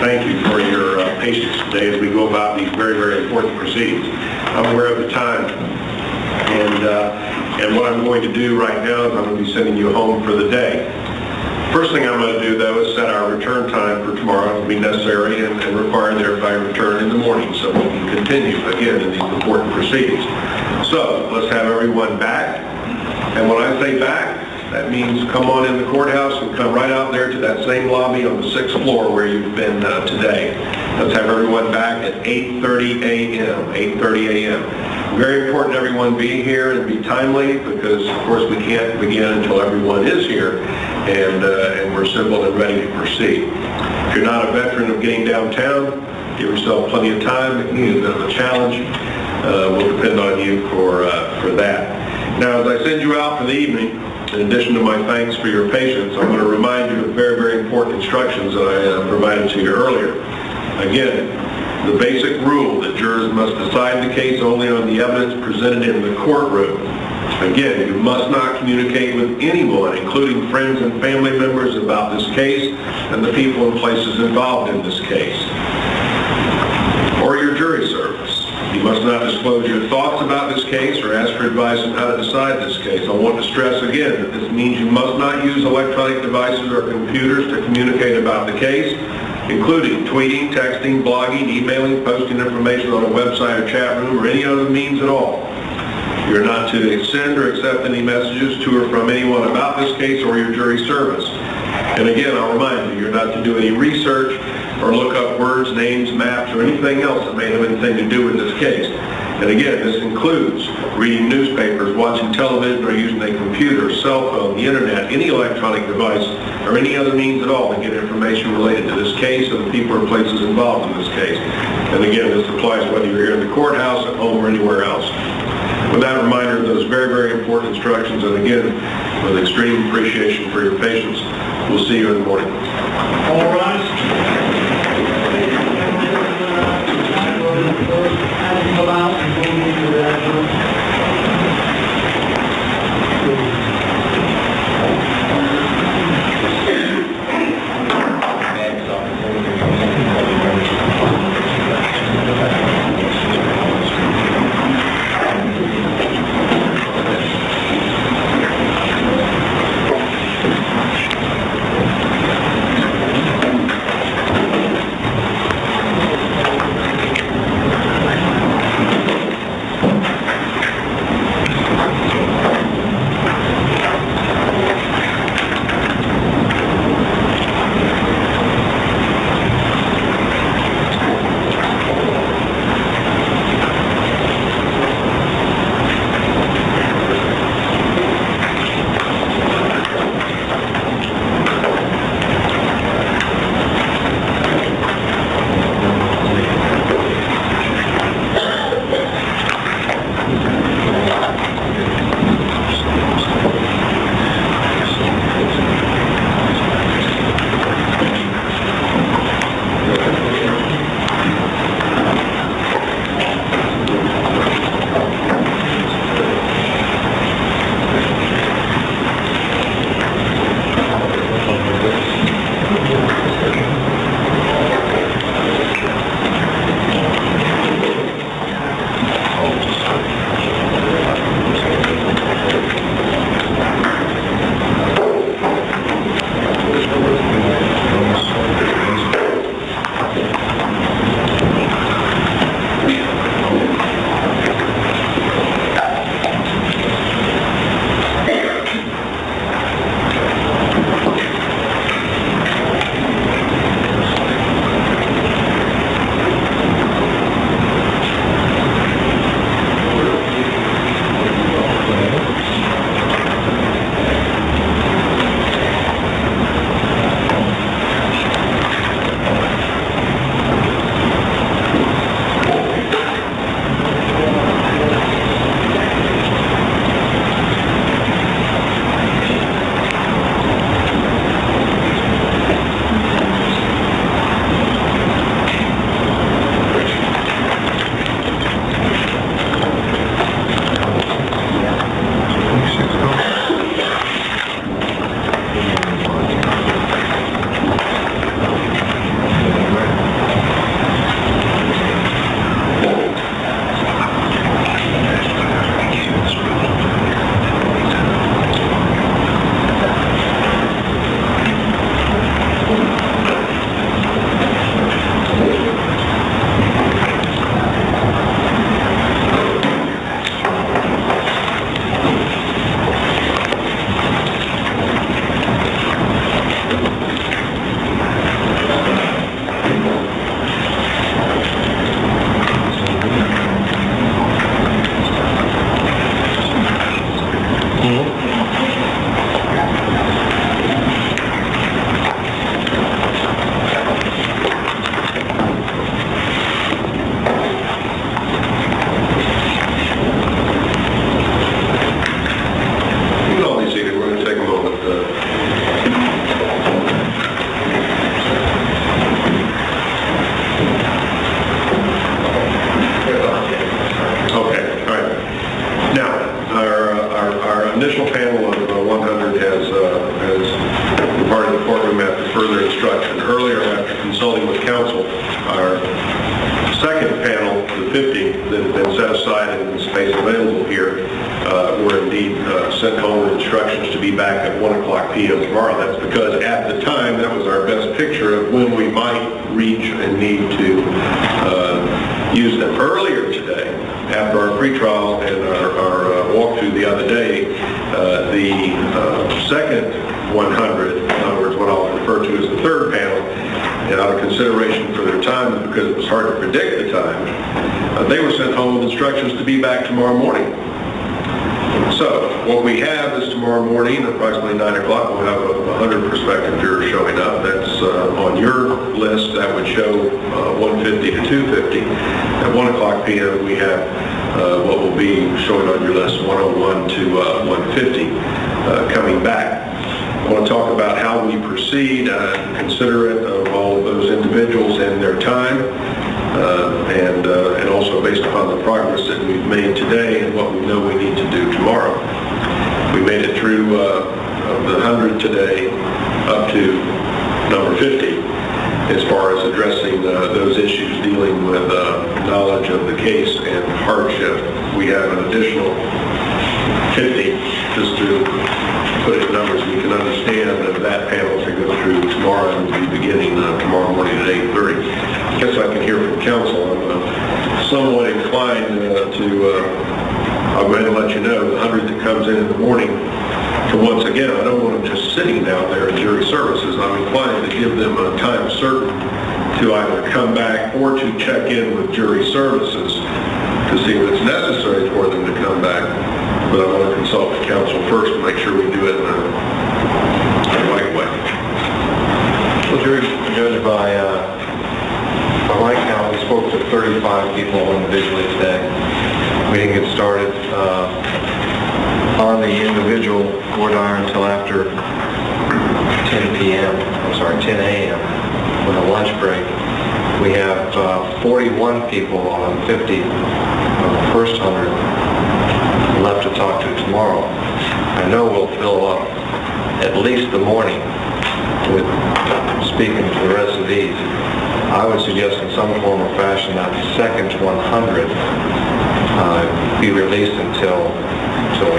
thank you for your patience today as we go about these very, very important proceedings. I'm aware of the time, and what I'm going to do right now is I'm going to be sending you home for the day. First thing I'm going to do, though, is set our return time for tomorrow. It will be necessary and required that everybody return in the morning so we can continue, again, in these important proceedings. So, let's have everyone back. And when I say back, that means come on in the courthouse and come right out there to that same lobby on the 6th floor where you've been today. Let's have everyone back at 8:30 a.m. 8:30 a.m. Very important everyone be here and be timely because, of course, we can't begin until everyone is here and we're assembled and ready to proceed. If you're not a veteran of getting downtown, give yourself plenty of time. It is a bit of a challenge. We'll depend on you for that. Now, as I send you out for the evening, in addition to my thanks for your patience, I'm going to remind you of very, very important instructions that I provided to you earlier. Again, the basic rule that jurors must decide the case only on the evidence presented in the courtroom. Again, you must not communicate with anyone, including friends and family members, about this case and the people and places involved in this case, or your jury service. You must not disclose your thoughts about this case or ask for advice on how to decide this case. I want to stress again that this means you must not use electronic devices or computers to communicate about the case, including tweeting, texting, blogging, emailing, posting information on a website or chat room, or any other means at all. You're not to send or accept any messages to or from anyone about this case or your jury service. And again, I'll remind you, you're not to do any research or look up words, names, maps, or anything else that may have anything to do with this case. And again, this includes reading newspapers, watching television, or using a computer, cell phone, the internet, any electronic device, or any other means at all to get information related to this case and the people or places involved in this case. And again, this applies whether you're here in the courthouse, at home, or anywhere else. With that reminder of those very, very important instructions, and again, with extreme appreciation for your patience, we'll see you in the morning. All rise. be back at 1 o'clock p.m. tomorrow. That's because at the time, that was our best picture of when we might reach and need to use them. Earlier today, after our pretrial and our walkthrough the other day, the second 100, in other words, what I'll refer to as the third panel, and out of consideration for their time, and because it was hard to predict the time, they were sent home with instructions to be back tomorrow morning. So, what we have is tomorrow morning, approximately 9 o'clock, we'll have 100 prospective jurors showing up. That's on your list, that would show 150 to 250. At 1 o'clock p.m., we have what will be showing on your list, 101 to 150 coming back. I want to talk about how we proceed, considerate of all of those individuals and their time, and also based upon the progress that we've made today and what we know we need to do tomorrow. We made it through the 100 today up to number 50 as far as addressing those issues dealing with knowledge of the case and hardship. We have an additional 50 just to put it in numbers we can understand of that panel to go through tomorrow, and we'll be beginning tomorrow morning at 8:30. I guess I can hear from council. I'm somewhat inclined I'll go ahead and let you know, the 100 that comes in the morning, to once again, I don't want them just sitting down there in jury services. I'm inclined to give them a time certain to either come back or to check in with jury services to see if it's necessary for them to come back. But I want to consult with council first to make sure we do it in the right way. Well, Judge, by my count, we spoke to 35 people individually today. We didn't get started on the individual court hour until after 10 a.m. with a lunch break. We have 41 people on 50 of the first 100 left to talk to tomorrow. I know we'll fill up at least the morning with speaking to the rest of these. I would suggest in some form or fashion that the second 100 be released until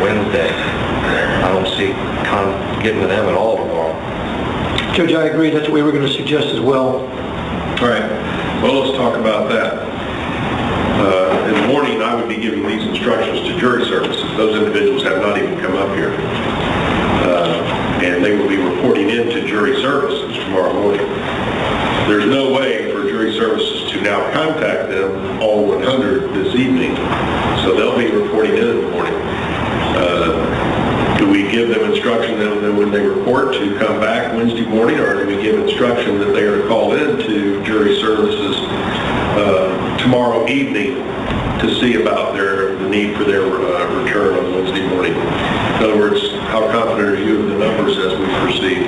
Wednesday. I don't see getting to them at all tomorrow. Judge, I agree. That's what we were going to suggest as well. All right. Well, let's talk about that. In the morning, I would be giving these instructions to jury services. Those individuals have not even come up here. And they will be reporting in to jury services tomorrow morning. There's no way for jury services to now contact them, all 100, this evening. So they'll be reporting in the morning. Do we give them instruction that when they report to come back Wednesday morning, or do we give instruction that they are to call in to jury services tomorrow evening to see about the need for their return on Wednesday morning? In other words, how confident are you of the numbers as we proceed?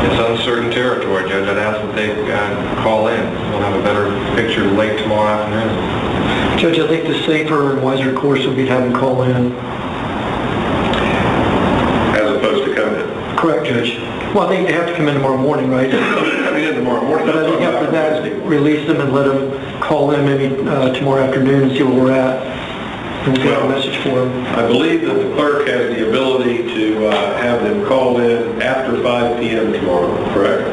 It's uncertain territory, Judge. I'd ask that they call in. We'll have a better picture late tomorrow afternoon. Judge, I think the safer and wiser course would be to have them call in. As opposed to come in? Correct, Judge. Well, I think they have to come in tomorrow morning, right? Coming in tomorrow morning. But I think after that, release them and let them call in maybe tomorrow afternoon and see where we're at. And we'll get a message for them. I believe that the clerk has the ability to have them call in after 5 p.m. tomorrow, correct?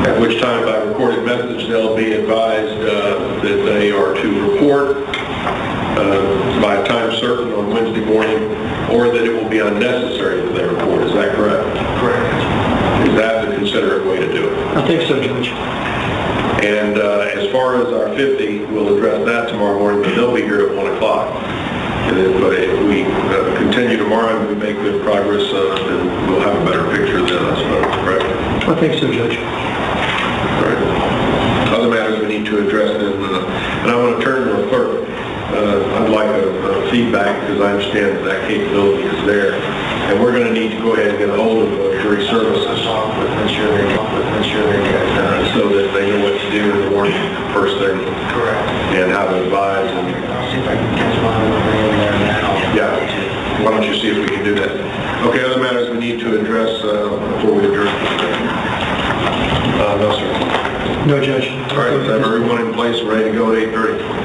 At which time, by recorded message, they'll be advised that they are to report by a time certain on Wednesday morning, or that it will be unnecessary that they report. Is that correct? Correct. Is that the considerate way to do it? I think so, Judge. And as far as our 50, we'll address that tomorrow morning, but they'll be here at 1 o'clock. And if we continue tomorrow and we make good progress, then we'll have a better picture then, I suppose, correct? I think so, Judge. All right. Other matters we need to address then, and I want to turn to our clerk. I'd like a feedback, because I understand that capability is there. And we're going to need to go ahead and get a hold of jury services so that they know what to do in the morning, first thing. Correct. And how to advise. And I'll see if I can catch one of them there now. yeah, why don't you see if we can do that? Okay, other matters we need to address before we adjourn? No, sir. No, Judge. All right, let's have everyone in place, ready to go at 8:30.